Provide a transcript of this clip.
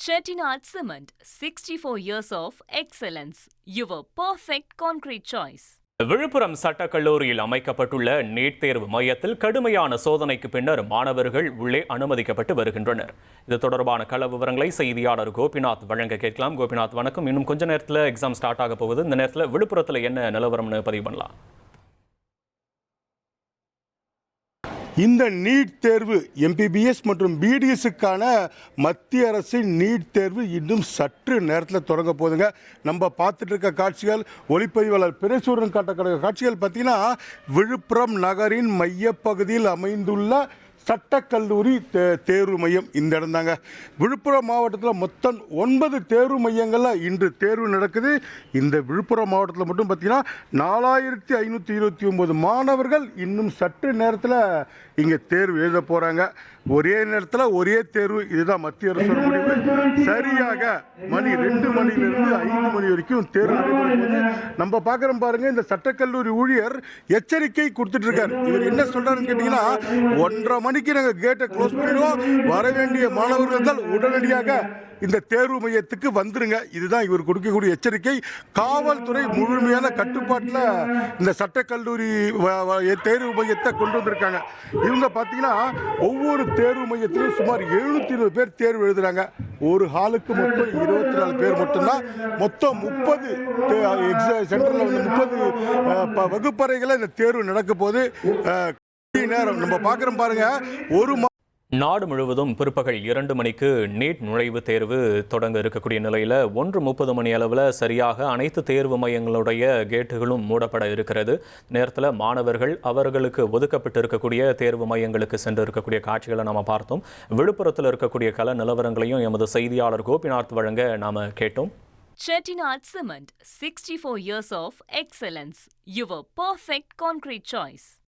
Chettinad Cement, 64 years of excellence. Your perfect concrete choice. Villupuram சட்டக்கல்லூரியில் அமைக்கப்பட்டுள்ள NEET தேர்வு மையத்தில் கடுமையான சோதனைக்கு பின்னர் மாணவர்கள் உள்ளே அனுமதிக்கப்பட்டு வருகின்றனர். இது தொடர்பான கள விவரங்களை செய்தியாளர் கோபிநாத் வழங்க கேட்கலாம். கோபிநாத், வணக்கம். இன்னும் கொஞ்ச நேரத்தில் எக்ஸாம் ஸ்டார்ட் ஆக போகுது. இந்த நேரத்தில் விழுப்புரத்தில் என்ன நிலவரம்னு பதிவு பண்ணலாம்? இந்த நீட் தேர்வு MBBS மற்றும் BDSக்கான மத்திய அரசின் நீட் தேர்வு இன்னும் சற்று நேரத்தில் தொடங்க போதுங்க. நம்ம பார்த்துட்டு இருக்க காட்சிகள் ஒளிப்பதிவாளர் பிரசூரன் காட்டக்கூடிய காட்சிகள் பார்த்தீங்கன்னா விழுப்புரம் நகரின் மையப்பகுதியில் அமைந்துள்ள சட்டக்கல்லூரி தேர்வு மையம் இந்த இடம் தாங்க. விழுப்புரம் மாவட்டத்தில் மொத்தம் 9 தேர்வு மையங்களில் இன்று தேர்வு நடக்குது. இந்த விழுப்புரம் மாவட்டத்தில் மட்டும் பார்த்தீங்கன்னா 4529 மாணவர்கள் இன்னும் சற்று நேரத்தில் இங்கே தேர்வு எழுத போகிறாங்க. ஒரே நேரத்தில் ஒரே தேர்வு, இதுதான் மத்திய அரசு முடிவு. சரியாக மணி 2 மணிலிருந்து 5 மணி வரைக்கும் தேர்வு நடைபெறும்போது நம்ம பார்க்குறோம் பாருங்க. இந்த சட்டக்கல்லூரி ஊழியர் எச்சரிக்கை கொடுத்துட்டு இருக்காரு. இவர் என்ன சொல்றாருன்னு கேட்டீங்கன்னா, 1:30 மணிக்கு நாங்கள் கேட்டை க்ளோஸ் பண்ணிடுவோம், வர வேண்டிய மாணவர்கள் தான் உடனடியாக இந்த தேர்வு மையத்துக்கு வந்துருங்க. இதுதான் இவர் கொடுக்கக்கூடிய எச்சரிக்கை. காவல்துறை முழுமையான கட்டுப்பாட்டில் இந்த சட்டக்கல்லூரி தேர்வு மையத்தை கொண்டு வந்திருக்காங்க. இவங்க பார்த்தீங்கன்னா ஒவ்வொரு தேர்வு மையத்திலும் சுமார் 720 பேர் தேர்வு எழுதுறாங்க. ஒரு ஹாலுக்கு மொத்தம் 24 பேர் மட்டும்தான். மொத்தம் 30 சென்டரில் வந்து 30 வகுப்பறைகளை இந்த தேர்வு நடக்க போது நேரம் நம்ம பார்க்குறோம் பாருங்க. நாடு முழுவதும் பிற்பகல் 2 மணிக்கு நீட் நுழைவுத் தேர்வு தொடங்க இருக்கக்கூடிய நிலையில் 1:30 மணி அளவில் சரியாக அனைத்து தேர்வு மையங்களுடைய கேட்டுகளும் மூடப்பட இருக்கிறது. நேரத்தில் மாணவர்கள் அவர்களுக்கு ஒதுக்கப்பட்டு இருக்கக்கூடிய தேர்வு மையங்களுக்கு சென்று இருக்கக்கூடிய காட்சிகளை நாம் பார்த்தோம். விழுப்புரத்தில் இருக்கக்கூடிய கள நிலவரங்களையும் எமது செய்தியாளர் கோபிநாத் வழங்க நாம் கேட்டோம். Chettinad Cement, 64 years of excellence. Your perfect concrete choice.